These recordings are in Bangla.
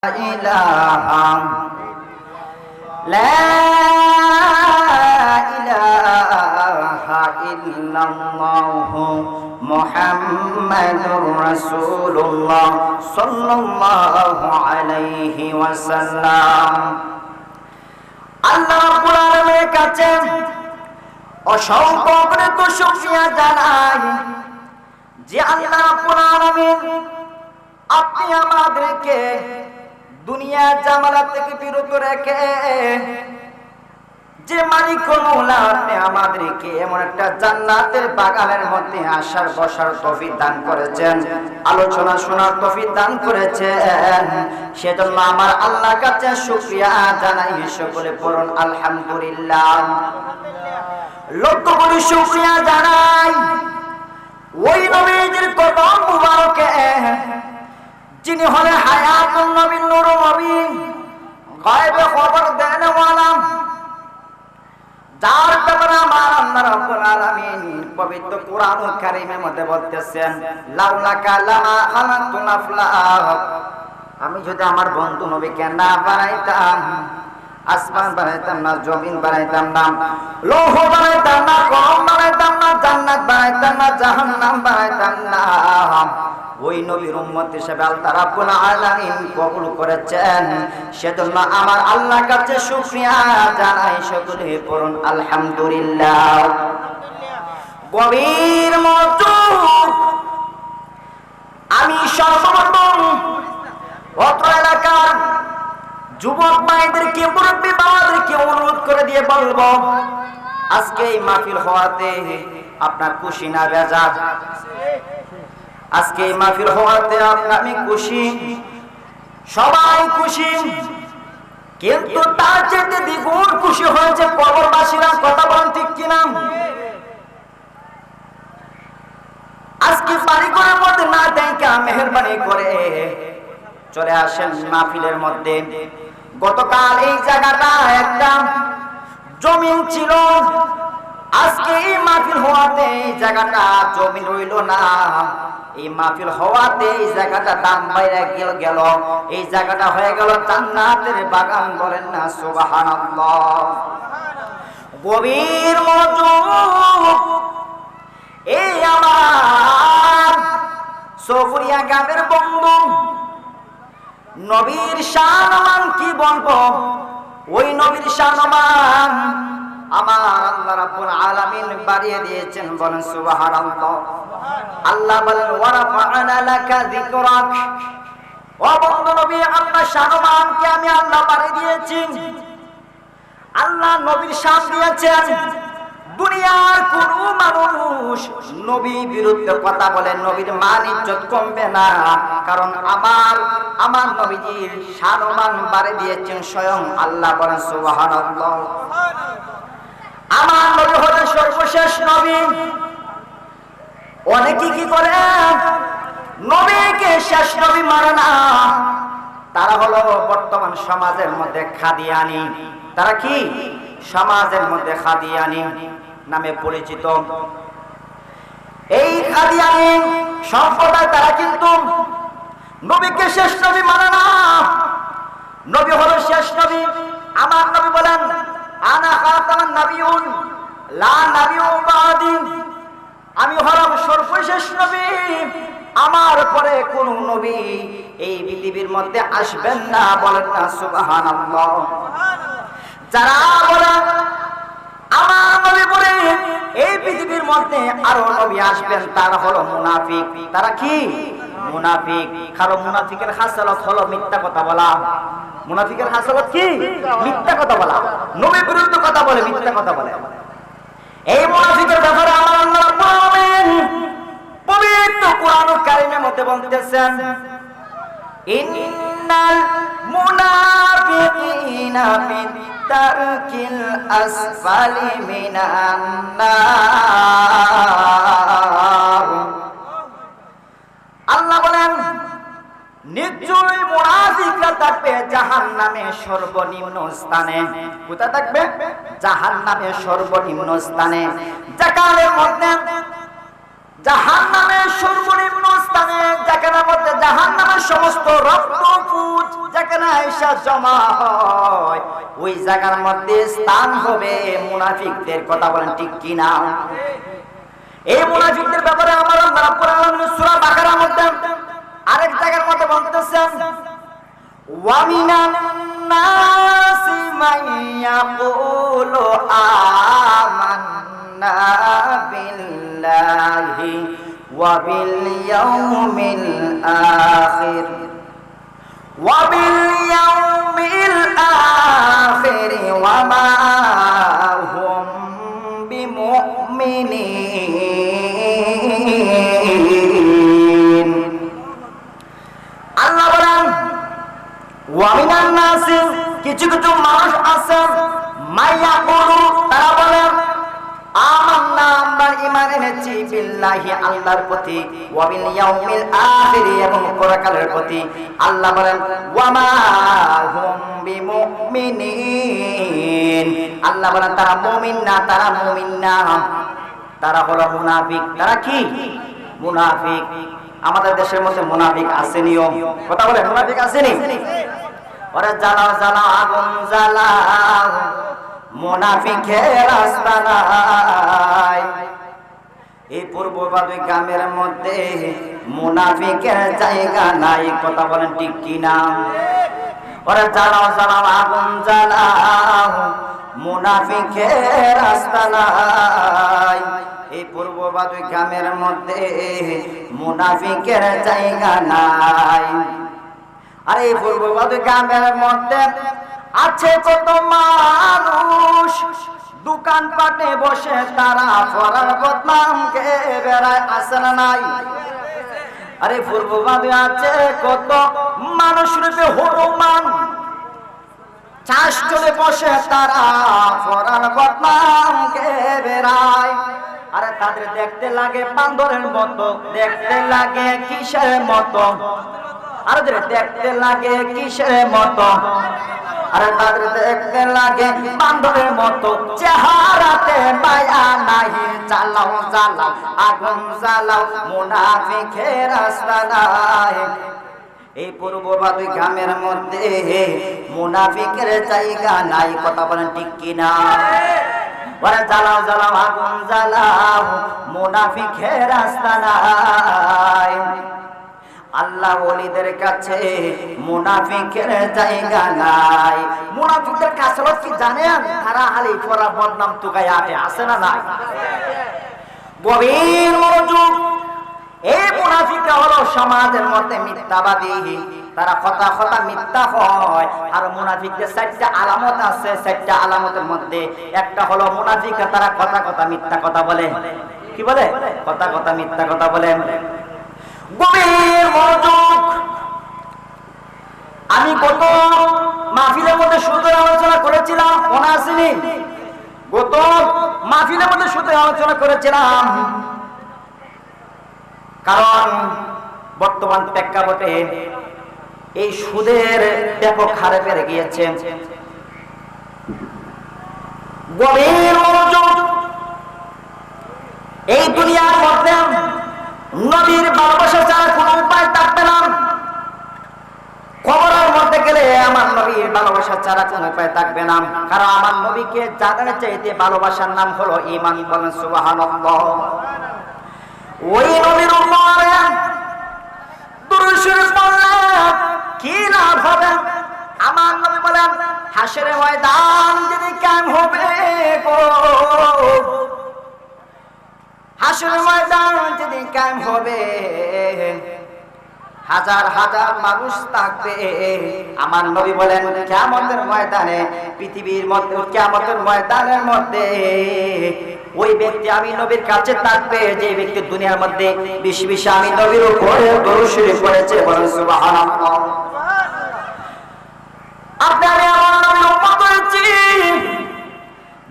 إله لا إله إلا الله محمد رسول الله صلى الله عليه وسلم আল্লাহ রাব্বুল আলামিনের কাছে অসংখ্য অগণিত শুকরিয়া জানাই যে আল্লাহ রাব্বুল আলামিন আপনি আমাদেরকে দুনিয়ার জামালা থেকে বিরত রেখে যে মালিক মওলা আপনি আমাদেরকে এমন একটা জান্নাতের বাগানের মধ্যে আসার বসার তৌফিক দান করেছেন, আলোচনা শোনার তৌফিক দান করেছেন, সেজন্য আমার আল্লাহর কাছে শুকরিয়া জানাই। সকলে পড়ুন আলহামদুলিল্লাহ। লক্ষ কোটি শুকরিয়া জানাই ওই নবীজির কদম মুবারকে যিনি হলেন হায়াতুন নবী, নূর নবী, গায়বে খবর দেন ওয়ালা, যার ব্যাপারে আমার আল্লাহ রাব্বুল আলামিন পবিত্র কোরআনুল কারীমের মধ্যে বলতেছেন, লাউলাকা লামা খালাকতুল আফলাক, আমি যদি আমার বন্ধু নবীকে না বানাইতাম, আসমান বানাইতাম না, জমিন বানাইতাম না, লৌহ বানাইতাম না, কলম বানাইতাম না, জান্নাত বানাইতাম না, জাহান্নাম বানাইতাম না, ওই নবীর উম্মত হিসেবে আল্লাহ রাব্বুল আলামিন কবুল করেছেন। সেজন্য আমার আল্লাহর কাছে শুকরিয়া জানাই। সকলে পড়ুন আলহামদুলিল্লাহ। গভীর মনোযোগ, আমি সর্বপ্রথম অত্র এলাকার যুবক ভাইদেরকে, মুরব্বী বাবাদেরকে অনুরোধ করে দিয়ে বলবো, আজকে এই মাহফিল হওয়াতে আপনার খুশি না বেজার? আজকে এই মাহফিল হওয়াতে আমি খুশি, সবাই খুশি, কিন্তু তার চেয়ে দ্বিগুণ খুশি হয়েছে কবরবাসীরা। কথা বলেন ঠিক কিনা? আজকে বাড়িঘরের মধ্যে না দেখা মেহেরবানি করে চলে আসেন মাহফিলের মধ্যে। গতকাল এই জায়গাটা একটা জমিন ছিল, আজকে এই মাহফিল হওয়াতে এই জায়গাটা জমিন রইল না। এই মাহফিল হওয়াতে এই জায়গাটা দাম বাইরে গেল, এই জায়গাটা হয়ে গেল জান্নাতের বাগান। বলেন না সুবহানাল্লাহ। গভীর মনোযোগ, এই আমার সফরিয়া গ্রামের বন্ধু, নবীর শানমান কি বলবো, ওই নবীর শানমান আমার আল্লাহ রাব্বুল আলামিন বাড়িয়ে দিয়েছেন। বলেন সুবহানাল্লাহ। আল্লাহ বলেন ওয়া রাফা'না লাকা যিকরাক, ও বন্ধু নবী আপনার শানমানকে আমি আল্লাহ বাড়িয়ে দিয়েছি। আল্লাহ নবীর শান দিয়েছেন। দুনিয়ার কোন মানুষ নবীর বিরুদ্ধে কথা বলে নবীর মান ইজ্জত কমবে না, কারণ আমার নবীজির শানমান বাড়িয়ে দিয়েছেন স্বয়ং আল্লাহ। বলেন সুবহানাল্লাহ। আমার নবী হলেন সর্বশেষ নবী। অনেকে কি করে নবীকে শেষ নবী মানে না, তারা হলো বর্তমান সমাজের মধ্যে খাদিয়ানি। তারা কি সমাজের মধ্যে খাদিয়ানি নামে পরিচিত। এই খাদিয়ানি সম্প্রদায় তারা কিন্তু নবীকে শেষ নবী মানে না। নবী হলো শেষ নবী। আমার নবী বলেন আনা খাতামান নাবিয়ুন লা নাবিয়্যু বাদি, আমি হলাম সর্বশেষ নবী, আমার পরে কোন নবী এই পৃথিবীর মধ্যে আসবেন না। বলেন না সুবহানাল্লাহ। যারা বলে আমার নবী পরে এই পৃথিবীর মধ্যে আরো নবী আসবেন, তারা হলো মুনাফিক। তারা কি মুনাফিক? কারণ মুনাফিকের খাসলত হলো মিথ্যা কথা বলা। মুনাফিকের হাসলত কি? মিথ্যা কথা বলা, নবীর বিরুদ্ধে কথা বলে, মিথ্যা কথা বলে। এই মুনাফিকের ব্যাপারে আমার আল্লাহ রাব্বুল আলামিন পবিত্র কোরআনুল কারীমের মধ্যে বলতেছেন, ইন্নাল মুনাফিকিনা ফিত-তারকিল আসফালি মিনান নার। আল্লাহ বলেন নিশ্চয়ই মুনাফিকরা থাকবে জাহান্নামের সর্বনিম্ন স্থানে। কোথায় থাকবে? জাহান্নামের সর্বনিম্ন স্থানে। জাকালের মধ্যে জাহান্নামের সর্বনিম্ন স্থানে, যেখানের মধ্যে জাহান্নামের সমস্ত রক্তপুঞ্জ যেখানে আয়েশা জমা হয়, ওই জায়গার মধ্যে স্থান হবে মুনাফিকদের। কথা বলেন ঠিক কি না? এই মুনাফিকদের ব্যাপারে আমার আল্লাহ রাব্বুল আলামিন সূরা বাকারার মধ্যে আরেক জায়গার মধ্যে বলতেছেন, ওয়া মিনান নাসি মান ইয়াকুলু আমান্না বিল্লাহি ওয়া বিল ইয়াউমিল আখির ওয়া বিল ইয়াউমিল আখির ওয়া মা হুম বিমুমিনিন। আল্লাহ বলেন, ওয়া মিনান নাসি, কিছু কিছু মানুষ আছে, মাইয়া বলু, তারা বলেন আমান্না, আমরা ঈমান এনেছি, বিল্লাহি, আল্লাহর প্রতি, ওয়া বিল ইয়াউমিল আখির, এবং পরকালের প্রতি। আল্লাহ বলেন, ওয়া মা হুম বিমুমিনিন, আল্লাহ বলেন তারা মুমিন না, তারা মুমিন না, তারা হলো মুনাফিক। তারা কি? মুনাফিক। আমাদের দেশের মধ্যে মুনাফিক আসেনিও। কথা বলে, মুনাফিক আসেনি? ওরে জ্বালাও জ্বালাও আগুন জ্বালাও, মুনাফিকের রাস্তা নাই। এই পূর্ববাদী গ্রামের মধ্যে মুনাফিকের জায়গা নাই। কথা বলেন ঠিক কি না? ওরে জ্বালাও জ্বালাও আগুন জ্বালাও, মুনাফিকের রাস্তা নাই। এই পূর্ববাদী গ্রামের মধ্যে মুনাফিকের জায়গা নাই। আর এই পূর্ববাদী গ্রামের মধ্যে আছে কত মানুষ দোকানপাটে বসে তারা ফরার বদনাম কে বেড়ায়, আছে না নাই? আরে পূর্ববাদী আছে কত মানুষ রূপে হনুমান, চাষ চলে বসে তারা ফরার বদনাম কে বেড়ায়। আরে তাদের দেখতে লাগে বান্দরের মতো, দেখতে লাগে কিসের মতো, আরে দেখতে লাগে কিসের মতো, আরে তাদের দেখতে লাগে বান্দরের মতো, চেহারাতে মায়া নাহি। জ্বালাও জ্বালাও আগুন জ্বালাও, মুনাফিকের রাস্তা নাই। এই পূর্ববাদী গ্রামের মধ্যে মুনাফিকের জায়গা নাই। কথা বলেন ঠিক কিনা? ওরে জ্বালাও জ্বালাও আগুন জ্বালাও, মুনাফিকের রাস্তা নাই। আল্লাহ ওলিদের কাছে মুনাফিকের জায়গা নাই। মুনাফিকদের কাছে কি জানেন? তারা হালি ফরা বদনাম তুকায় আটে, আছে না নাই? গভীর মনোযোগ। এই মুনাফিকরা হলো সমাজের মধ্যে মিথ্যাবাদী, তারা কথা কথা মিথ্যা হয়। আর মুনাফিকদের 4টা আলামত আছে। 4টা আলামতের মধ্যে একটা হলো মুনাফিকরা তারা কথা কথা মিথ্যা কথা বলে। কি বলে? কথা কথা মিথ্যা কথা বলে। গভীর মনোযোগ। আমি গত মাহফিলের মধ্যে সুদের আলোচনা করেছিলাম, মনে আসেনি? গত মাহফিলের মধ্যে সুদের আলোচনা করেছিলাম, কারণ বর্তমান প্রেক্ষাপটে এই সুদের ব্যাপক হারে বেড়ে গিয়েছে। গভীর মনোযোগ। এই দুনিয়ার মধ্যে নবীর ভালোবাসা ছাড়া কোনো উপায় থাকবে না। কবরের মধ্যে গেলে আমার নবীর ভালোবাসা ছাড়া কোনো উপায় থাকবে না। কারণ আমার নবীকে জানার চাইতে ভালোবাসার নাম হলো ঈমান। বলেন সুবহানাল্লাহ। ওই নবীর উপরে দুরূদ শরীফ পড়লে কি লাভ হবে? আমার নবী বলেন, হাসরের ময়দান যদি কায়েম হবে গো, হাসরের ময়দান যদি কায়েম হবে, হাজার হাজার মানুষ থাকবে। আমার নবী বলেন কিয়ামতের ময়দানে, পৃথিবীর মধ্যে কিয়ামতের ময়দানের মধ্যে ওই ব্যক্তি আমি নবীর কাছে থাকবে যে ব্যক্তি দুনিয়ার মধ্যে বেশি বেশি আমি নবীর উপরে দরুদ শরীফ পড়েছে। বলেন সুবহানাল্লাহ। আপনারা আমার নবীর উম্মত হয়েছি,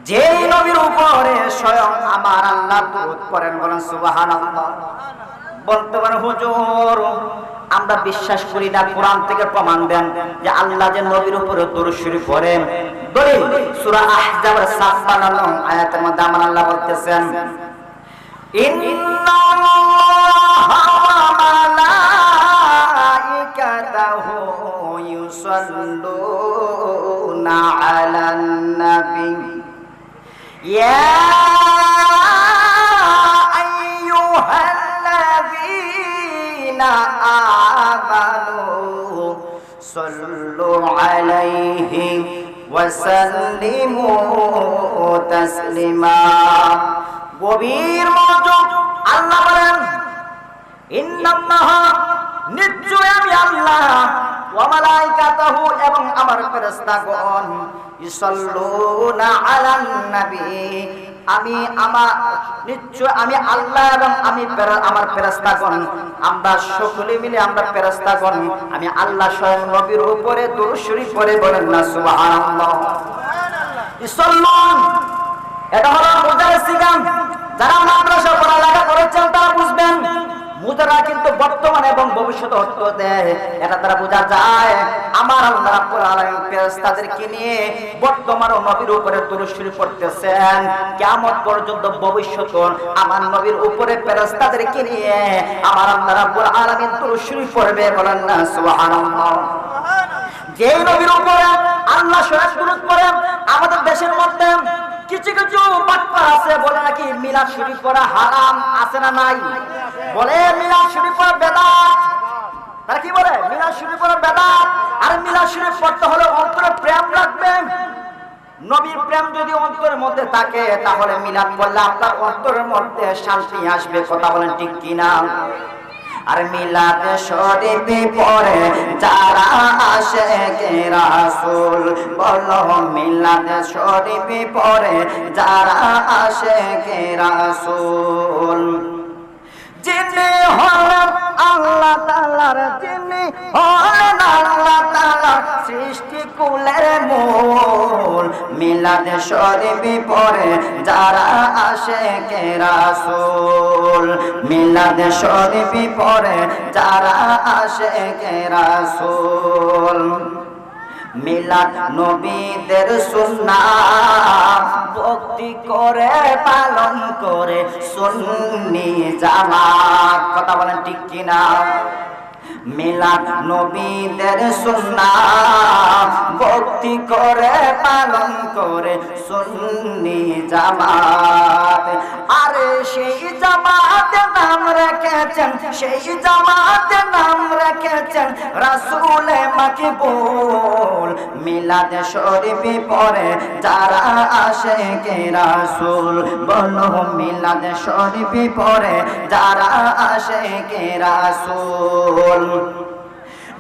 যে নবীর উপরে স্বয়ং আমার আল্লাহ দরুদ পড়েন। বলেন সুবহানাল্লাহ। বলতে পারেন হুজুর আমরা বিশ্বাস করি না, কোরআন থেকে প্রমাণ দেন যে আল্লাহ যে নবীর উপরে দরুদ শরীফ পড়েন। দলিল সূরা আহজাবের 56 নং আয়াতের মধ্যে আমার আল্লাহ বলতেছেন, ইন্নাল্লাহা ওয়া মালাইকাতাহু ইউসাল্লুনা আলান নাবী ইয়া আইয়ুহাল্লাযীনা আমানু সাল্লু আলাইহি ওয়া সাল্লিমু তাসলিমা। গভীর মনোযোগ। আল্লাহ বলেন ইন্নাল্লাহা নিশ্চয় আমি আল্লাহ ওয়া মালাইকাতাহু এবং আমার ফেরেশতাগণ ইউসাল্লুনা আলান নবী আমি নিশ্চয় আমি আল্লাহ এবং আমার ফেরেশতাগণ আমরা সকলে মিলে আমরা ফেরেশতাগণ আমি আল্লাহ স্বয়ং নবীর উপরে দুরূদ শরীফ পড়ে বলেন না সুবহানাল্লাহ। ইউসাল্লুন এটা হলো মুজারের সিগা। যারা মাদ্রাসা পড়ালেখা করেছেন তারা বুঝবেন মুজারা কিন্তু বর্তমান এবং ভবিষ্যতে অর্থ দেয়। এটা দ্বারা বোঝা যায় আমার আল্লাহ রাব্বুল আলামিন ফেরেশতাদেরকে নিয়ে বর্তমান ও নবীর উপরে দুরূদ শরীফ পড়তেছেন। কিয়ামত পর্যন্ত ভবিষ্যৎ আমার নবীর উপরে ফেরেশতাদেরকে নিয়ে আমার আল্লাহ রাব্বুল আলামিন দুরূদ শরীফ পড়বে বলেন না সুবহানাল্লাহ। যে নবীর উপরে আল্লাহ স্বয়ং দুরূদ পড়েন আমাদের দেশের মধ্যে কিছু কিছু বাটপার আছে বলে নাকি মিলাদ শরীফ পড়া হারাম, আছে না নাই? বলে মিলাদ শরীফ পড়া বেদাত। তারা কি বলে? মিলাদ শরীফ পড়া বেদাত। আর মিলাদ শরীফ পড়তে হলে অন্তরে প্রেম রাখবে। নবীর প্রেম যদি অন্তরের মধ্যে থাকে তাহলে মিলাদ পড়লে আপনার অন্তরের মধ্যে শান্তি আসবে। কথা বলেন ঠিক কিনা? আর মিলাদ শরীফে পড়ে যারা আশিকে রাসূল, বলো মিলাদ শরীফে পড়ে যারা আশিকে রাসূল। যিনি হলেন আল্লাহ তাআলার, যিনি হলেন আল্লাহ তাআলার সৃষ্টি কুলের মূল, মিলাদ শরীফে পড়ে যারা আশিকে রাসূল, মিলাদ শরীফে পড়ে যারা আশিকে রাসূল। মিলাদ নবীদের সুন্নাত ভক্তি করে পালন করে সুন্নি জামাত। কথা বলেন ঠিক কিনা? মিলাদ নবীদের সুন্নাত ভক্তি করে পালন করে সুন্নি জামাত। আরে সেই জামাতের নাম রেখেছেন, সেই জামাতের নাম রেখেছেন রাসূলে মাকবুল। মিলাদ শরীফে পড়ে যারা আশিকে রাসূল, বলো মিলাদ শরীফে পড়ে যারা আশিকে রাসূল।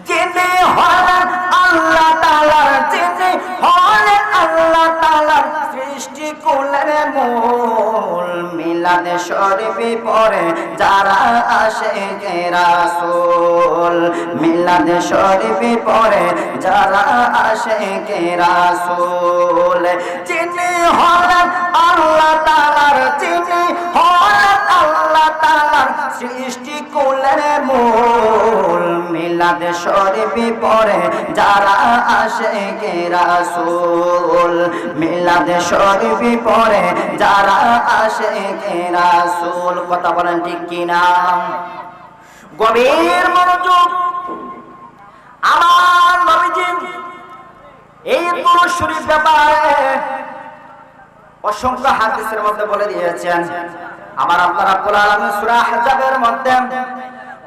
যিনি হলেন আল্লাহ তাআলার, যিনি হলেন আল্লাহ তাআলার সৃষ্টি কুলের মূল, মিলাদ শরীফে পড়ে যারা আশিকে রাসূল, মিলাদ শরীফে পড়ে যারা আশিকে রাসূল। যিনি হলেন আল্লাহ তাআলার, যিনি হলেন আল্লাহ তাআলার সৃষ্টি কুলের মূল, মিলাদ শরীফে পড়ে যারা আশিকে রাসূল, মিলাদ শরীফে পড়ে যারা আশিকে রাসূল। কথা বলেন ঠিক কিনা? গভীর মনোযোগ। আমার নবীজি এই দুরূদ শরীফ ব্যাপারে অসংখ্য হাদিসের মধ্যে বলে দিয়েছেন। আমার আল্লাহ রাব্বুল আলামিন সূরা আহজাবের মধ্যে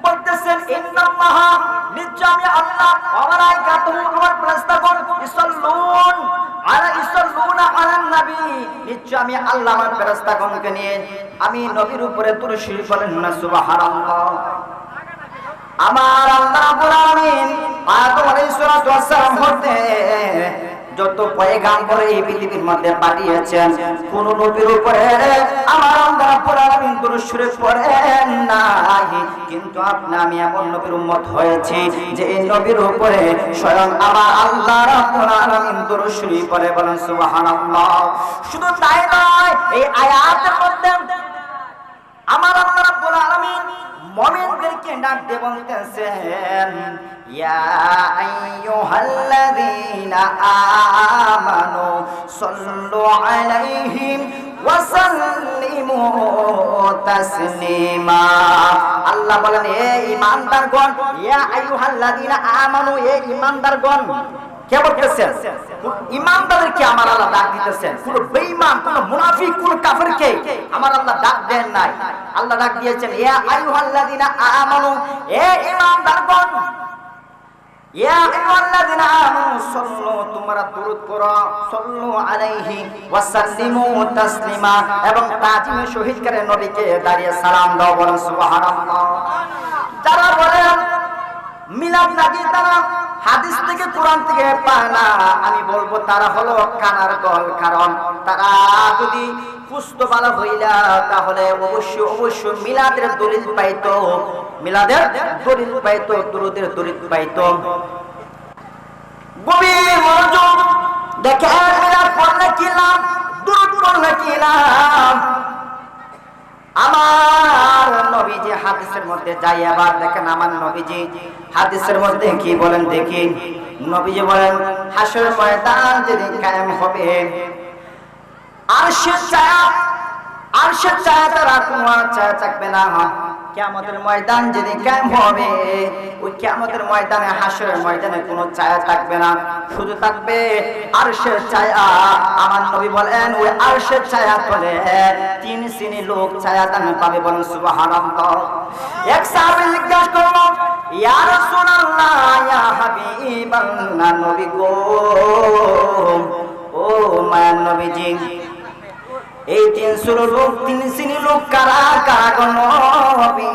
বলতেছেন ইন্নাল্লাহা নিশ্চয় আমি আল্লাহ ওয়া মালাইকাতুহু আমার ফেরেশতাগণ ইউসাল্লুনা আলান নবী নিশ্চয় আমি আল্লাহ আমার ফেরেশতাগণকে নিয়ে আমি নবীর উপরে দুরূদ শরীফ বলেন না সুবহানাল্লাহ। আমার আল্লাহ রাব্বুল আলামিন আদম আলাইহিস সালাতু ওয়াস সালাম হতে যত পয়গাম্বর এই পৃথিবীর মধ্যে পাঠিয়েছেন কোন নবীর উপরে আমার আল্লাহ রাব্বুল আলামিন দুরূদ শরীফ পড়েন নাই। কিন্তু আমি এমন নবীর উম্মত হয়েছি যে এই নবীর উপরে স্বয়ং আমার আল্লাহ রাব্বুল আলামিন দুরূদ শরীফ পড়ে বলেন সুবহানাল্লাহ। শুধু তাই নয়, এই আয়াতের মধ্যে আমার আল্লাহ রাব্বুল আলামিন মুমিনদেরকে ডাক দিয়ে বলতেছেন ইয়া আইয়ুহাল্লাযীনা আমানু সাল্লু আলাইহি ওয়া সাল্লিমু তাসলিমা। আল্লাহ বলেন, হে ঈমানদারগণ, ইয়া আইয়ুহাল্লাযীনা আমানু, হে ঈমানদারগণ। কে বলতেছেন? ঈমানদারদেরকে আমার আল্লাহ ডাক দিতেছেন। কোন বেঈমান, কোন মুনাফিক, কোন কাফিরকে আমার আল্লাহ ডাক দেন নাই। আল্লাহ ডাক দিয়েছেন, ইয়া আইয়ুহাল্লাযীনা আমানু, হে ঈমানদারগণ, ইয়া আইয়ুহাল্লাযীনা আমানু সাল্লু, তোমরা দুরূদ পড়ো, সাল্লু আলাইহি ওয়া সাল্লিমু তাসলিমা, এবং তাজিমে শহীদ করে নবীকে দাঁড়িয়ে সালাম দাও, বলেন সুবহানাল্লাহ। যারা বলেন মিলাদ নাকি তারা হাদিস থেকে কোরআন থেকে পায় না, আমি বলবো তারা হলো কানার দল। কারণ তারা যদি পুস্ত ভালো হইলা তাহলে অবশ্যই মিলাদের দলিল পাইতো, মিলাদের দলিল পাইতো, দুরূদের দলিল পাইতো। গভীর মনোযোগ দেখেন, মিলাদ পড়লে কি লাভ, দুরূদ পড়লে কি লাভ। আমার নবীজি হাদিসের মধ্যে যাই, আবার দেখেন আমার নবীজি হাদিসের মধ্যে কি বলেন দেখি। নবীজি বলেন, হাসর ময়দান যেদিন কায়েম হবে, আরশের ছায়া তারা কোনো ছায়া থাকবে না। কিয়ামতের ময়দান যেদিন কায়েম হবে, ওই কিয়ামতের ময়দানে, হাসরের ময়দানে কোনো ছায়া থাকবে না, শুধু থাকবে আরশের ছায়া। আমার নবী বলেন, ওই আরশের ছায়া তলে 3 শ্রেণীর লোক ছায়া দান পাবে, বলেন সুবহানাল্লাহ। এক সাহাবী জিজ্ঞাসা করলো, ইয়া রাসূলুল্লাহ, ইয়া হাবিবাল্লাহ, নবী গো, ও মায়ার নবীজি, এই 3 শ্রেণীর লোক কারা কারা গো নবী?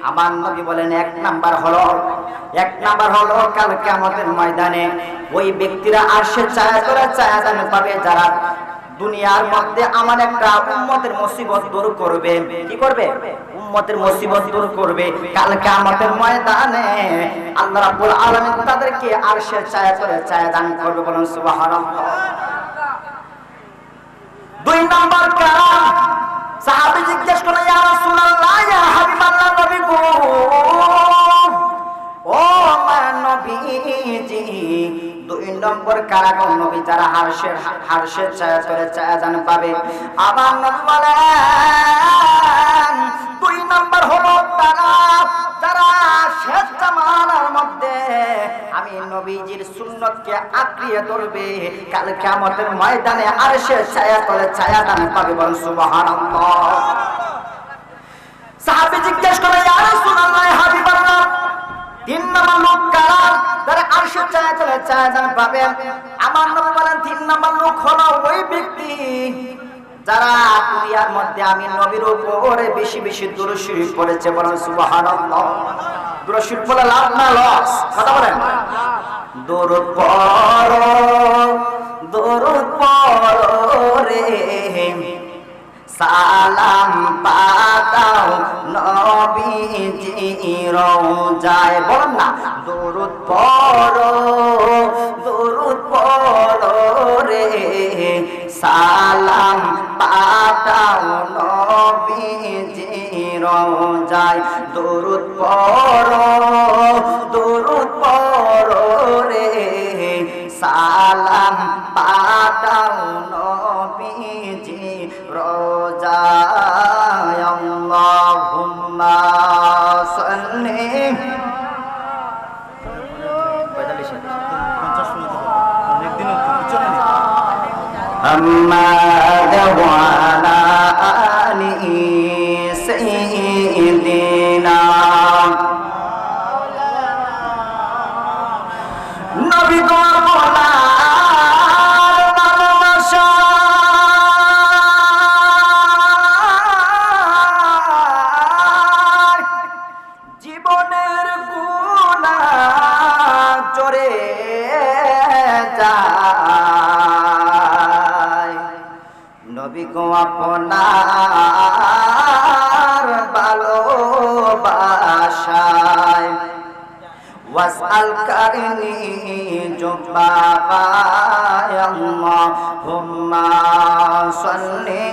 আমার নবী বলেন, এক নাম্বার হলো কাল কিয়ামতের ময়দানে ওই ব্যক্তিরা আরশের ছায়া করে ছায়া দান পাবে, যারা দুনিয়ার মধ্যে আমার একটা উম্মতের মুসিবত দূর করবে। কি করবে? উম্মতের মুসিবত দূর করবে। কাল কিয়ামতের ময়দানে আল্লাহ রাব্বুল আলামিন তাদেরকে আরশের ছায়া করে ছায়া দান করবে, বলেন সুবহানাল্লাহ। 2 নাম্বার কারা? সাহাবী জিজ্ঞেস করলেন, ইয়া রাসূলুল্লাহ, ইয়া হাবিবাল্লাহ, নবী গো, ও মায়ার নবীজি, 2 নম্বর কারা গো নবী? যারা হারশের ছায়া করে ছায়া দান পাবে। আবার নবী বলেন, 2 নম্বর হলো তারা যারা শেষ জামানার মধ্যে আমি নবীজির সুন্নতকে আঁকড়িয়ে ধরবে, কাল কিয়ামতের ময়দানে আরশের ছায়া তলে ছায়া দান পাবে, বলেন সুবহানাল্লাহ। সাহাবী জিজ্ঞেস করে, ইয়া রাসূলুল্লাহ, হাবিবাল্লাহ, 3 নম্বর লোক কারা? যারা আরশের ছায়া তলে ছায়া দান পাবে। আমার নবী বলেন, 3 নম্বর লোক হলো ওই ব্যক্তি যারা দুনিয়ার মধ্যে আমি নবীর উপরে বেশি বেশি দুরূদ শরীফ পড়েছে, বলেন সুবহানাল্লাহ। দুরূদ শরীফ পড়লে লাভ না লস? কথা বলেন। দুরূদ পড়ো রে, সালাম পাঠাও নবীজির রওজায়, বলেন না, দুরূদ পড়ো রে, সালাম পাঠাও নবীজির রওজায়। দুরূদ পড়ো রে, সালাম পাঠাও নবীজির রওজায়। আল্লাহুম্মা সাল্লি محمد وعلى آله سيدنا নবী গো বলার ভালোবাসা জীবনের গুনাহ জড়ে যায়। নবী গো আপনার ভালোবাসায় ওয়াসআল কারিনি জুবাবায়। আল্লাহুম্মা সাল্লি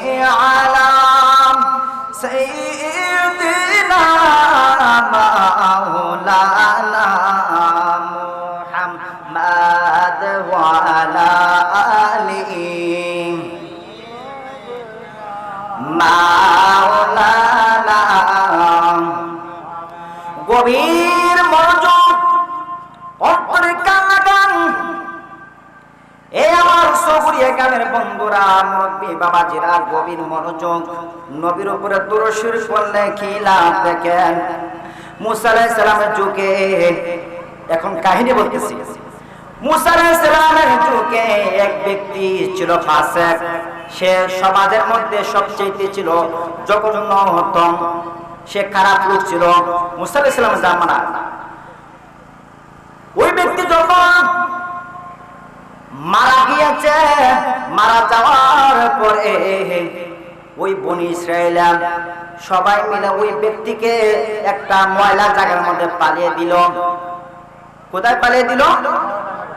আলা সাইয়্যিদিনা মাওলানা মুহাম্মাদ ওয়া আলা আলিহি মাওলানা। গভীর মনোযোগ, অন্তরে কান লাগান। এই আমার সবুরিয়া গ্রামের বন্ধুরা, মুরব্বী বাবাজিরা, গভীর মনোযোগ। নবীর উপরে দরুদ শরীফ পড়লে কি লাভ দেখেন। মুসা আলাইহিস সালামের যুগে, এখন কাহিনী বলতেছি, মুসা আলাইহিস সালামের যুগে এক ব্যক্তি ছিল ফাসিক। সে সমাজের মধ্যে সবচেয়ে ছিল জঘন্যতম, সে খারাপ লোক ছিল মুসা আলাইহিস সালামের জামানা। ওই ব্যক্তি যখন মারা গিয়েছে, মারা যাওয়ার পরে ওই বনি ইসরাইল সবাই মিলে ওই ব্যক্তিকে একটা ময়লা জায়গার মধ্যে পালিয়ে দিল। কোথায় পালিয়ে দিল?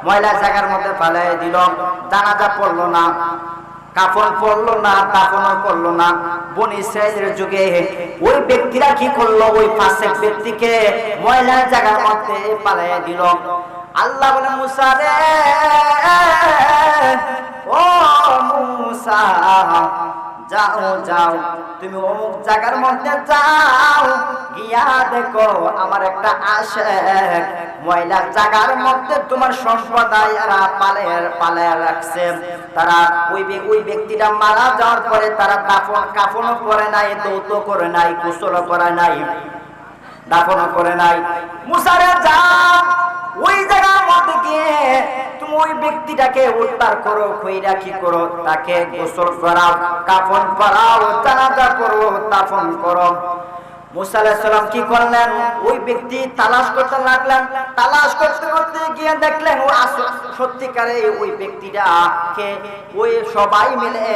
ময়লা জায়গার মধ্যে পালিয়ে দিল। জানাজা পড়লো না, কাফন পড়লো না, দাফনও করলো না। বনি ইসরাইলের যুগে ওই ব্যক্তিরা কি করলো? ওই ফাসিক ব্যক্তিকে ময়লা জায়গার মধ্যে পালিয়ে দিল। আল্লাহ বলে, মুসা রে, ও মুসা, যাও যাও, তুমি অমুক জায়গার মধ্যে যাও, গিয়া দেখো আমার একটা আশেক ময়লার জায়গার মধ্যে তোমার সম্প্রদায়েরা পালায় রাখছে। তারা ওই ব্যক্তিটা মারা যাওয়ার পরে তারা কাফনও করে নাই, দৌত করে নাই, গোসল করে নাই, দাফনও করে নাই। মুসা রে, যাও ওই জায়গার মধ্যে গিয়ে তুমি ওই ব্যক্তিটাকে উদ্ধার করো, কইরা কি করো, তাকে গোসল করাও, কাফন পরাও, জানাজা করো, দাফন করো। মুসা আলাইহিস সালাম কি করলেন? ওই ব্যক্তি তালাশ করতে লাগলেন। তালাশ করতে করতে গিয়ে দেখলেন ও সত্যিকারে ওই ব্যক্তিটাকে ওই সবাই মিলে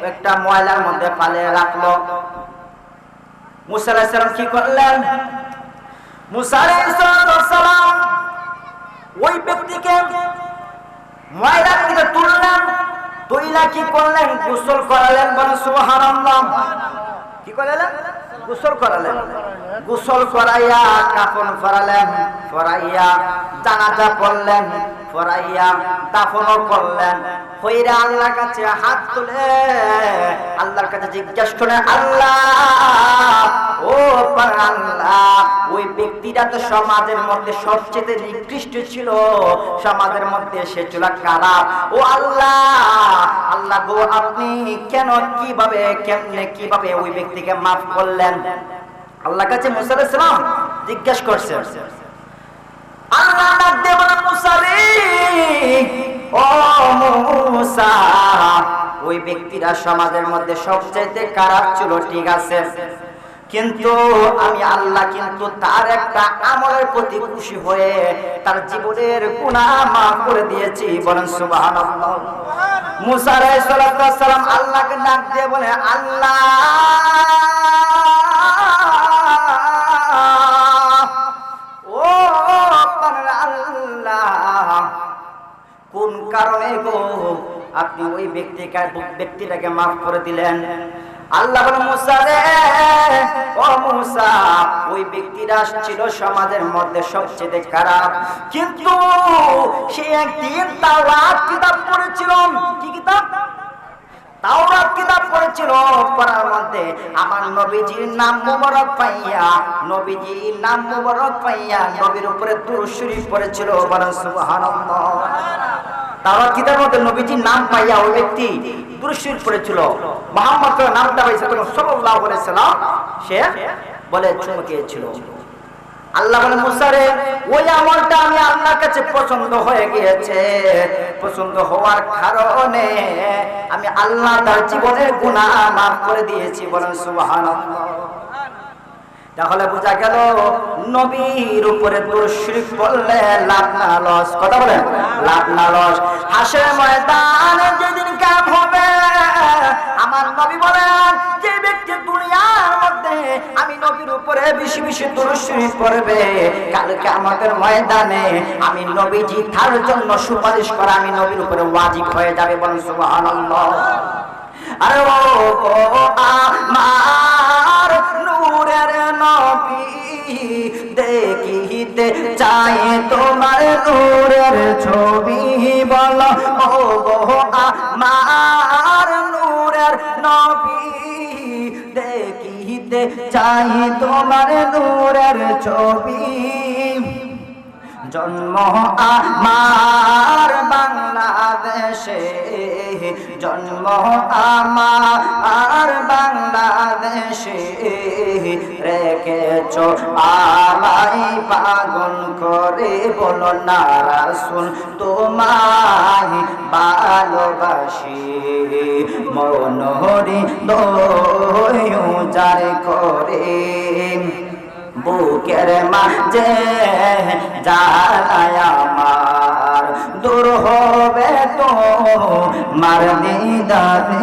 একটা ময়লার মধ্যে পালিয়ে রাখলো। মুসা আলাইহিস সালাম কি করলেন? মুসা আলাইহিস সালাম ওই ব্যক্তিকে ময়লা থেকে তুললেন, তুইলা কি করলেন? গোসল করালেন। বলেন সুবহানাল্লাহ। কি করলেন? গোসল করালেন। গোসল করাইয়া কাফন পরালেন, পরাইয়া জানাজা পড়লেন, পরাইয়া দাফনও করলেন। হইরা আল্লাহর কাছে হাত তুলে আল্লাহর কাছে জিজ্ঞাসা করে, আল্লাহ, ও আল্লাহ, ওই ব্যক্তিটা তো সমাজের মধ্যে সবচেয়ে নিকৃষ্ট ছিল, সমাজের মধ্যে সে ছিল খারাপ। ও আল্লাহ, আল্লাহ গো, আপনি কেন, কিভাবে, কেমনে, কিভাবে ওই ব্যক্তিকে মাফ করলেন? আল্লাহর কাছে মুসা আলাইহিস সালাম জিজ্ঞাসা করছে। আল্লাহ ডাক দিয়ে বলেন, মুসা রে, ও মুসা, ওই ব্যক্তিরা সমাজের মধ্যে সবচেয়ে খারাপ ছিল, ঠিক আছে, কিন্তু আমি আল্লাহ কিন্তু তার একটা আমলের প্রতি খুশি হয়ে তার জীবনের গুনাহ মাফ করে দিয়েছি। বলেন সুবহানাল্লাহ। মুসা আলাইহিস সালাম আল্লাহকে ডাক দিয়ে বলে, আল্লাহ, ও আল্লাহ, কোন কারণে গো আপনি ওই ব্যক্তিটাকে মাফ করে দিলেন? আল্লাহ বলে, মুসা রে, ও মুসা, ওই ব্যক্তিরা ছিল সমাজের মধ্যে সবচেয়ে খারাপ, কিন্তু সে একদিন তাওরাত কিতাব পড়েছিল। কি কিতাব? তাওরাত কিতাব পড়েছিল। পড়ার মধ্যে আমার নবীজির নাম মুবারক পাইয়া, নবীজির নাম মুবারক পাইয়া নবীর উপরে দুরূদ শরীফ পড়েছিল। বলেন সুবহানাল্লাহ। তাওরাত কিতাবের মধ্যে নবীজির নাম পাইয়া ওই ব্যক্তি দুরূদ শরীফ পড়েছিল। মুহাম্মদের নামটা পাইছে তখন সাল্লাল্লাহু আলাইহি সাল্লাম সে বলে চমকেছিল। আল্লাহ বলে, মুসা রে, ওই আমলটা আমি আল্লাহর কাছে পছন্দ হয়ে গিয়েছে, পছন্দ হওয়ার কারণে আমি আল্লাহ তার জীবনের গুনাহ মাফ করে দিয়েছি। বলেন সুবহানাল্লাহ। তাহলে বোঝা গেল নবীর উপরে দুরূদ শরীফ পড়লে লাভ না লস। কথা বলেন, লাভ না লস। হাসরের ময়দানে যেদিন কাম হবে, আমার নবী বলেন, যে ব্যক্তি দুনিয়ার মধ্যে আমি নবীর উপরে বেশি বেশি দুরূদ শরীফ পড়বে, কাল কিয়ামতের ময়দানে আমি নবীজি তার জন্য সুপারিশ করা আমি নবীর উপরে ওয়াজিব হয়ে যাবে। বলেন সুবহানাল্লাহ। আরে ও আমার নূরের নবী, দেখিতে চাই তোমার নূরের ছবি। বলো ও গো আমার নূরের নবী, দিতে চাই তোমার নূরের ছবি। জন্ম আমার বাংলাদেশে, জন্ম আমার বাংলাদেশে, রেখেছ আমায় পাগল করে, বলো না রাসূল তোমায় ভালোবাসি, মন হৃদয় উজাড় করে, বুকের মাঝে জ্বালায় আমার, দূর হবে তো মার দিদারে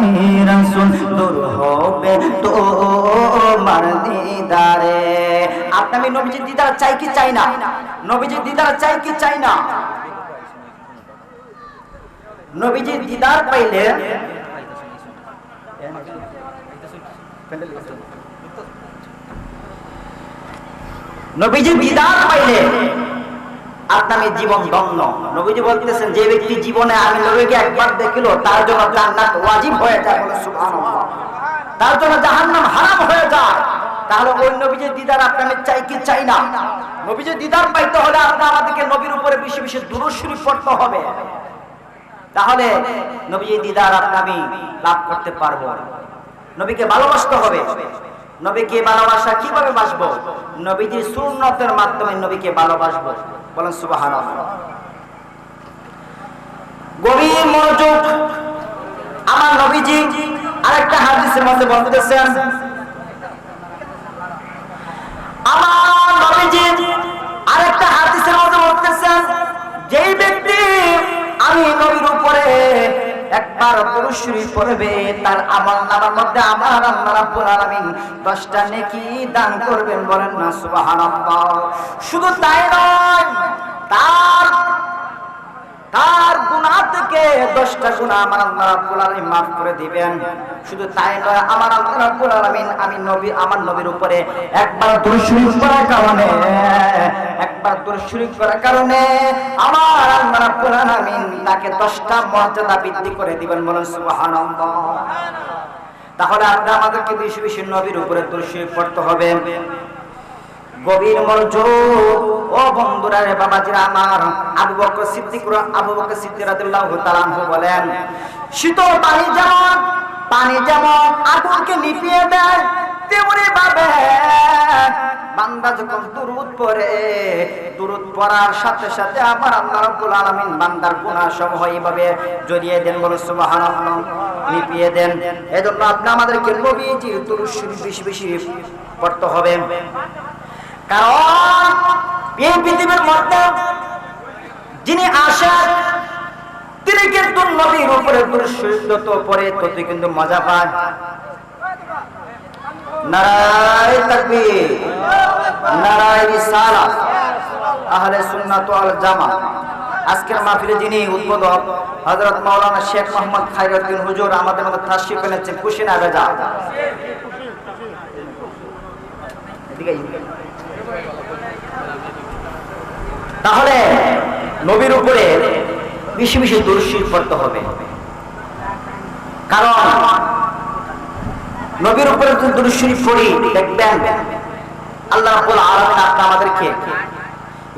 রাসূল, দূর হবে তো মার দিদারে। আমি নবীজির দিদার চাই কি চাই না? নবীজির দিদার চাই কি চাই না? নবীজির দিদার পাইলে নবীজির দিদার পাইলে আপনার জীবন ধন্য। নবীজি বলতেছেন যে ব্যক্তি জীবনে আমি নবীকে একবার দেখিলো তার জন্য জান্নাত ওয়াজিব হয়ে যায়, বলে সুবহানাল্লাহ, তার জন্য জাহান্নাম হারাম হয়ে যায়। তাহলে ওই নবীজির দিদার আপনার চাই কি চাই না? নবীজির দিদার পাইতে হলে আপনার আমাদেরকে নবীর উপরে বেশি বেশি দুরূদ শরীফ পড়তে হবে, তাহলে নবীজির দিদার আমি লাভ করতে পারবো। নবীকে ভালোবাসতে হবে। নবীকে ভালোবাসা কিভাবে বাসবো? নবীজির সুন্নতের মাধ্যমে নবীকে ভালোবাসবো, বলেন সুবহানাল্লাহ। গভীর মনোযোগ। আমার নবীজি আরেকটা হাদিসের মধ্যে বলতেছেন, আমার নবীজি আরেকটা হাদিসের মধ্যে বলতেছেন, যেই ব্যক্তি আমি নবীর উপরে একবার দুরূদ শরীফ পড়বে তার আমলনামার মধ্যে আমার আল্লাহ রাব্বুল আলামিন 10টা নেকি দান করবেন, বলেন না সুবহানাল্লাহ। শুধু তাই নয়, তার গুনাহ থেকে 10টা গুনাহ আমার আল্লাহ রাব্বুল আলামিন maaf করে দিবেন। শুধু তাই নয়, আমার আল্লাহ রাব্বুল আলামিন আমার নবীর উপরে একবার দুরূদ শরীফ পড়ার কারণে, একবার দুরূদ শরীফ পড়ার কারণে আমার আল্লাহ রাব্বুল আলামিন তাকে 10টা মর্যাদা বৃদ্ধি করে দিবেন, বলেন সুবহানাল্লাহ। তাহলে আপনি আমাদেরকে বেশি বেশি নবীর উপরে দুরূদ শরীফ পড়তে হবে। গভীর মনোযোগ। ও বন্ধুরা রে বাবাজিরা আমার, আবু বকর সিদ্দিক রাদিয়াল্লাহু তাআলা আনহু বলেন, শীতল পানি যেমন আগুনকে নিভিয়ে দেয়, তেমনি ভাবে বান্দা যখন দুরূদ পড়ে, দুরূদ পড়ার সাথে সাথে আমার আল্লাহ রাব্বুল আলামিন বান্দার গুনাহ সমূহ এইভাবে জড়িয়ে দেন, বলে সুবহানাল্লাহ, নিভিয়ে দেন। এজন্য আপনি আমাদেরকে নবীজির দুরূদ শরীফ বেশি বেশি পড়তে হবে। কারণ এই পৃথিবীর মধ্যে যিনি আশাক তিনি কিন্তু নবীর উপরে দুরূদ শরীফ যত পড়ে তত কিন্তু মজা পায়। নারায়ে তাকবীর, নারায়ে রিসালাত, আহলে সুন্নাত ওয়াল জামাত। আজকের মাহফিলে যিনি উদ্বোধক হযরত মাওলানা শেখ মোহাম্মদ খায়রউদ্দিন হুজুর আমাদের মধ্যে তাশরীফ এনেছেন, খুশি না বেজা? তাহলে নবীর উপরে বেশি বেশি দুরূদ শরীফ পড়তে হবে। কারণ নবীর উপরে যদি দুরূদ শরীফ পড়ি, দেখবেন আল্লাহ রাব্বুল আলামিন আমাদেরকে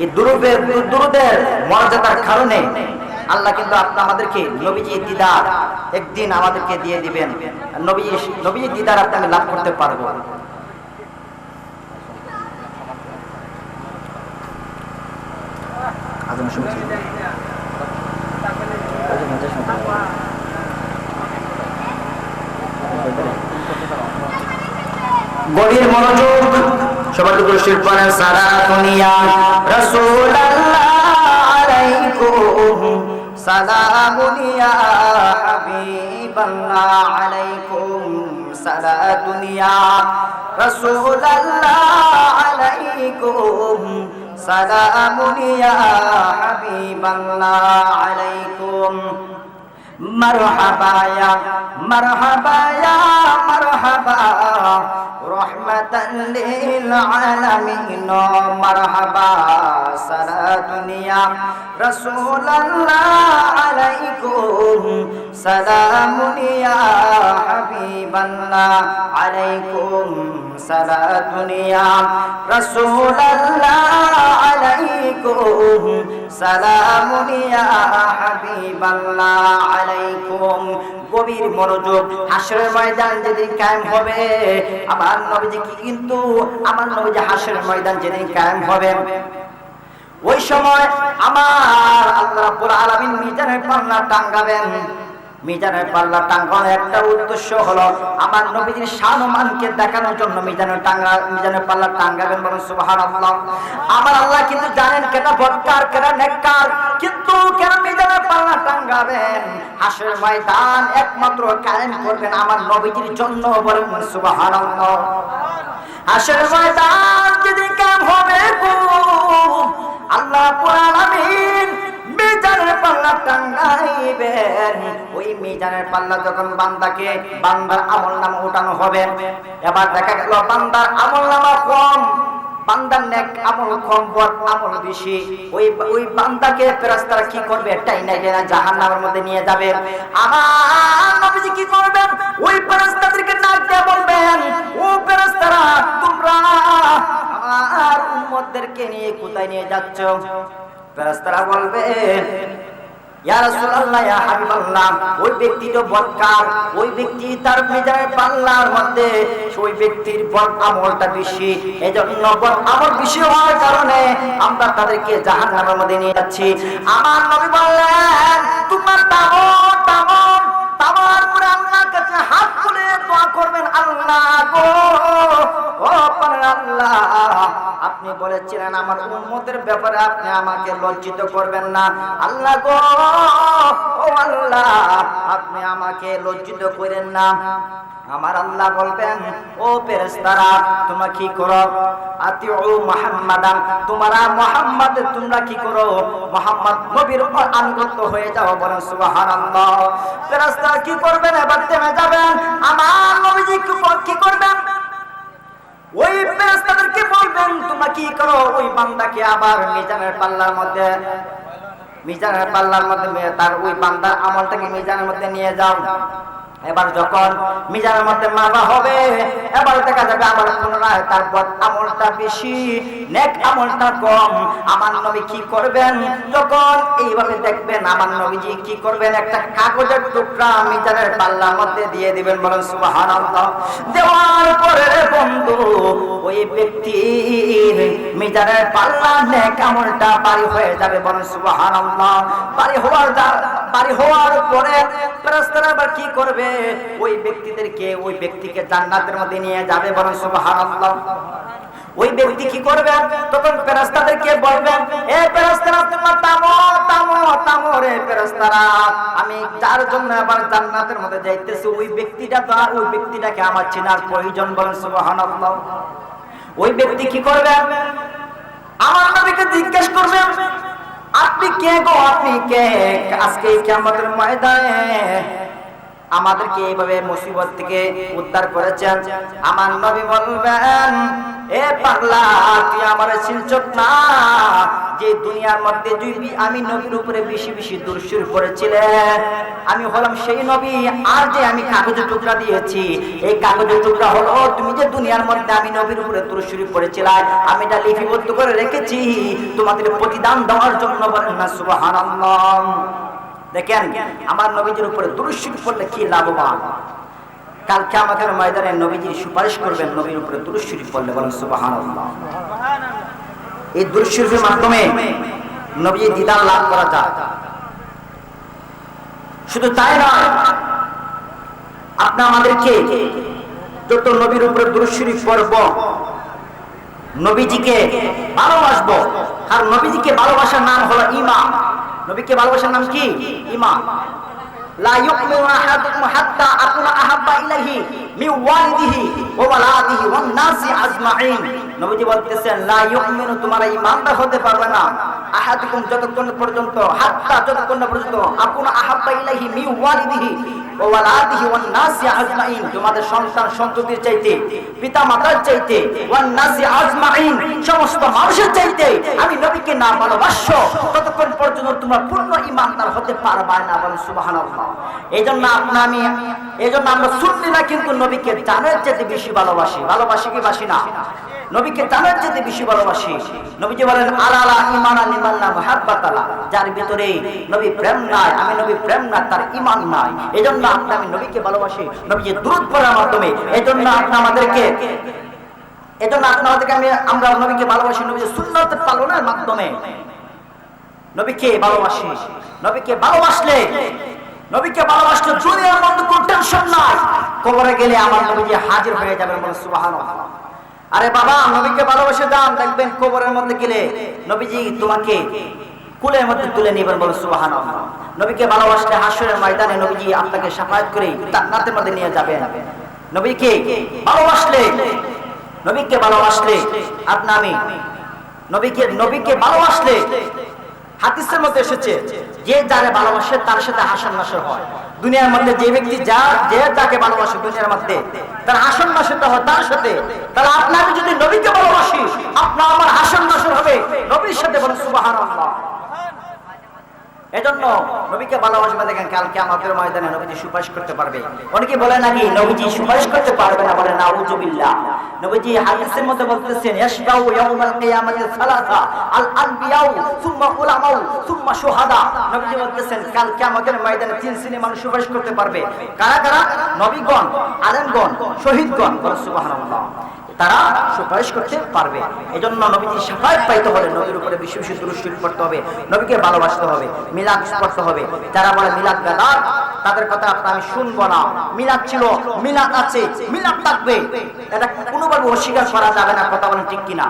এই দুরূদের মর্যাদার কারণে আল্লাহ কিন্তু আমাদেরকে নবীজির দিদার একদিন আমাদেরকে দিয়ে দিবেন। নবীজির দিদার আপনি লাভ করতে পারবো। গভীর মনোযোগ। সবাই দুরূদ শরীফ পড়েন। সারা দুনিয়া রাসূলুল্লাহ আলাইকুম সালামুন ইয়া হাবিবাল্লাহ আলাইকুম সালাতুন ইয়া রাসূলুল্লাহ আলাইকুম সালামুন ইয়া হাবিবাল্লাহ আলাইকুম মারহাবা ইয়া মারহাবা ইয়া মারহাবা রহমাতাল লিল আলামিন মারহাবা সালাতুন ইয়া রাসূলুল্লাহ আলাইকুম সালামুন ইয়া হাবিবাল্লাহ আলাইকুম সালাতুন ইয়া রাসূলাল্লাহ আলাইকুম সালামুন ইয়া হাবিবাল্লাহ আলাইকুম। গভীর মনোযোগ। হাসরের ময়দান যেদিন কায়েম হবে আমার নবীজি কিন্তু আমার নবীজি হাসরের ময়দান যেদিন কায়েম হবে ওই সময় আমার আল্লাহ রাব্বুল আলামিন মিজানের পাল্লা টাঙ্গাবেন। মিজানের পাল্লা টাঙ্গানোর একটা উদ্দেশ্য হলো আমার নবীজির শান ও মানকে দেখানোর জন্য মিজানের পাল্লা টাঙ্গাবেন। বলেন সুবহানাল্লাহ। আমার আল্লাহ কিন্তু জানেন কেটা বদকার কেটা নেককার, কিন্তু কেন মিজানের পাল্লা টাঙ্গাবেন? হাসরের ময়দান একমাত্র কায়েম করবেন আমার নবীজির জন্য। বলেন সুবহানাল্লাহ। হাসরের ময়দান যেদিন কায়েম হবে আল্লাহ রাব্বুল আলামিন মিজানের পাল্লা টাঙ্গাইবেন। ওই মিজানের পাল্লা যখন বান্দার আমলনামা উঠানো হবে, এবার দেখা গেল বান্দার আমলনামা কম, বান্দার নেক আমল কম, বদ আমল বেশি। ওই বান্দাকে ফেরেশতারা কি করবে? টাইনা টাইনা জাহান্নামের মধ্যে নিয়ে যাবে। আমার নবীজি কি করবেন? ওই ফেরেশতাদেরকে ডাক দিয়ে বলবেন, ও ফেরেশতারা তোমরা আমার উম্মতদেরকে নিয়ে কোথায় নিয়ে যাচ্ছ? ফেরেশতারা বলবে, ইয়া রাসূলুল্লাহ ইয়া হাবিবাল্লাহ, ওই ব্যক্তি তো বদকার, ওই ব্যক্তি তার মিজানের পাল্লার মধ্যে ওই ব্যক্তির বদ আমলটা বেশি, এজন্য বদ আমল বেশি হওয়ার কারণে আমরা তাদেরকে জাহান্নামের মধ্যে নিয়ে যাচ্ছি। আমার নবী বললেন, তোমার তামার করে আল্লাহর কাছে হাত তুলে দোয়া করবেন, আল্লাহ গো, ও আল্লাহ, আপনি বলেছিলেন আমার উম্মতের ব্যাপারে আপনি আমাকে লজ্জিত করবেন না। আল্লাহ গো, ও আল্লাহ, আপনি আমাকে লজ্জিত করেন না। আমার আল্লাহ বলবেন, ও ফেরেশতারা তোমরা কি করো? আতিউ মুহাম্মাদান, তোমরা মুহাম্মদ তোমরা কি করো? মুহাম্মদ নবীর আনুগত্য হয়ে যাও। বলেন সুবহানাল্লাহ। ফেরেশতারা কি করবেন? এবার থেমে যাবেন। আমার নবীজি কি করবেন? ওই ফেরেশতাদেরকে বলবেন, তোমরা কি করো? ওই বান্দাকে আবার মিজানের পাল্লার মধ্যে তার ওই বান্দার আমলটাকে মিজানের মধ্যে নিয়ে যাও। এবার যখন মিজানের মধ্যে মাপা হবে, এবার দেখা যাবে আবার পুনরায় তার বদ আমলটা বেশি, নেক আমলটা কম। আমার নবী কি করবেন? যখন এইভাবে দেখবেন আমার নবীজি কি করবেন? একটা কাগজের টুকরা মিজানের পাল্লার মধ্যে দিয়ে দিবেন। বলেন সুবহানাল্লাহ। দেওয়ার পরে বন্ধু ওই ব্যক্তির মিজানের পাল্লা নেক আমলটা বাড়ি হয়ে যাবে। বলেন সুবহানাল্লাহ। বাড়ি হওয়ার পরে ফেরেশতারা আবার কি করবে? ওই ব্যক্তিকে জান্নাতের মধ্যে নিয়ে যাবে। বলেন সুবহানাল্লাহ। ওই ব্যক্তি কি করবে? তখন ফেরেশতাদেরকে বলবেন, এ ফেরেশতারা তোমরা থামো রে ফেরেশতারা, আমি যার জন্য আবার জান্নাতের মধ্যে যাইতেছি ওই ব্যক্তিটাকে আমার চেনার প্রয়োজন। বলেন সুবহানাল্লাহ। ওই ব্যক্তি কি করবে? আমার নবীকে জিজ্ঞেস করবে, আপনি কে গো? আপনি কে? আজকে কিয়ামতের ময়দানে আমাদেরকে এইভাবে মুসিবত থেকে উদ্ধার করেছেন। আমার নবী বলবেন, এ পাগলা, তুই আমার চিনছত না যে দুনিয়ার মধ্যে আমি নবীর উপরে বেশি বেশি দুরূদ করেছিলেন? আমি হলাম সেই নবী। আর যে আমি কাগজের টুকরা দিয়েছি, এই কাগজের টুকরা হলো তুমি যে দুনিয়ার মধ্যে আমি নবীর উপরে দুরূদ করেছিলে, আমি এটা লিপিবদ্ধ করে রেখেছি তোমাদের প্রতিদান দেওয়ার জন্য। বলেন না সুবহানাল্লাহ। দেখেন আমার নবীজির উপরে দুরূদ শরীফ পড়লে কি লাভবান। কাল কিয়ামতের ময়দানে নবীজি সুপারিশ করবেন নবীর উপরে দুরূদ শরীফ পড়লে। বলেন সুবহানাল্লাহ। এই দুরূদ শরীফের মাধ্যমে নবী দিদার লাভ করা যায়। শুধু তাই নয়, আপনি আমাদেরকে যত নবীর উপরে দুরূদ শরীফ পড়ব, নবীজিকে ভালোবাসবো। আর নবীজিকে ভালোবাসার নাম হলো ঈমান। নবীকে ভালোবাসার নাম কি? ঈমান। লা ইউমিনু আহাদুকুম হাত্তা আকুনা আহাব্বা ইলাইহি মিন ওয়ালিদিহি ওয়া ওয়ালাদিহি ওয়ান নাসি আজমাইন। নবীজি বলতেছেন লা ইউমিনু, তোমরা ঈমানদার হতে পারবে না আহাদুকুম যতক্ষণ পর্যন্ত হাত্তা যতক্ষণ পর্যন্ত আকুনা আহাব্বা ইলাইহি মিন ওয়ালিদিহি ওয়া ওয়ালাদিহি ওয়ান নাসি আজমাইন, তোমাদের সন্তান সন্ততির চাইতে, পিতা মাতার চাইতে, ওয়ান নাসি আজমাইন সমস্ত মানুষের চাইতে আমি নবীকে না ভালোবাসো ততক্ষণ পর্যন্ত তোমরা পূর্ণ ঈমানদার হতে পারবে না। বলেন সুবহানাল্লাহ। এইজন্য আমরা সুন্নিরা কিন্তু নবীকে জানের চাইতে বেশি ভালোবাসি। ভালোবাসি কি বাসি না? নবীকে জানার চাইতে বেশি ভালোবাসি। নবীজি বলেন আলালা ঈমানা লিমান লা মুহাব্বাতালা, যার ভিতরে নবী প্রেম নাই, আমি নবী প্রেম না, তার ঈমান নাই। এজন্য আমি নবীকে ভালোবাসি নবীজি দুরূদ পড়ার মাধ্যমে। এজন্য আপনাদেরকে আমরা নবীকে ভালোবাসি নবীজি সুন্নাত পালনের মাধ্যমে। নবীকে ভালোবাসি। নবীকে ভালোবাসলে দুনিয়ার মধ্যে কোনো টেনশন নাই। কবরে গেলে আমার নবীজি হাজির হয়ে যাবেন। বলেন সুবহানাল্লাহ। আরে বাবা, নবীকে ভালোবাসে যান, দেখবেন কবরের মধ্যে গেলে নবীজি তোমাকে কুলের মধ্যে তুলে নেবেন। বলেন সুবহানাল্লাহ। নবীকে ভালোবাসলে হাসরের ময়দানে নবীজি আপনাকে শাফায়াত করে জান্নাতের মধ্যে নিয়ে যাবেন। নবীকে ভালোবাসলে নবীকে ভালোবাসলে হাদিসের মধ্যে এসেছে যে যারে ভালোবাসে তার সাথে হাসন নাসর হয়। দুনিয়ার মধ্যে যে ব্যক্তি যাকে ভালোবাসে দুনিয়ার মধ্যে তার হাসন নাসরটা হয় তার সাথে। তাহলে আপনি যদি নবীকে ভালোবাসি আপনার আমার হাসন নাসর হবে নবীর সাথে। বলেন সুবহানাল্লাহ। এজন্য নবীকে ভালোবাসবে। দেখেন কালকে আমাদের ময়দানে নবীজি সুপারিশ করতে পারবে। অনেকে বলে নাকি নবীজি সুপারিশ করতে পারবে না, বলে নাউযুবিল্লাহ। নবীজি হাদিসের মধ্যে বলতেছেন ইয়াশফাউ ইয়াউমাল কিয়ামাতি সালাসা আল আনবিয়াউ সুম্মা উলামাউ সুম্মা শুহাদা। নবীজি বলতেছেন কালকে আমাদের ময়দানে তিন শ্রেণীর মানুষ সুপারিশ করতে পারবে। কারা কারা? নবীগণ, আলেমগণ, শহীদগণ। বলেন সুবহানাল্লাহ। তারা সুপারিশ করতে পারবে। এজন্য নবীজি শাফায়াত পাইতে হলে নবীর উপরে বেশি বেশি দুরূদ শরীফ পড়তে হবে, নবীকে ভালোবাসতে হবে, মিলাদ পড়তে হবে। যারা বলে মিলাদ বেদাত, তাদের কথা আমি শুনবো না। মিলাদ ছিল, মিলাদ আছে, মিলাদ থাকবে, এটা কোনোভাবে অস্বীকার করা যাবে না। কথা বলেন ঠিক কিনা?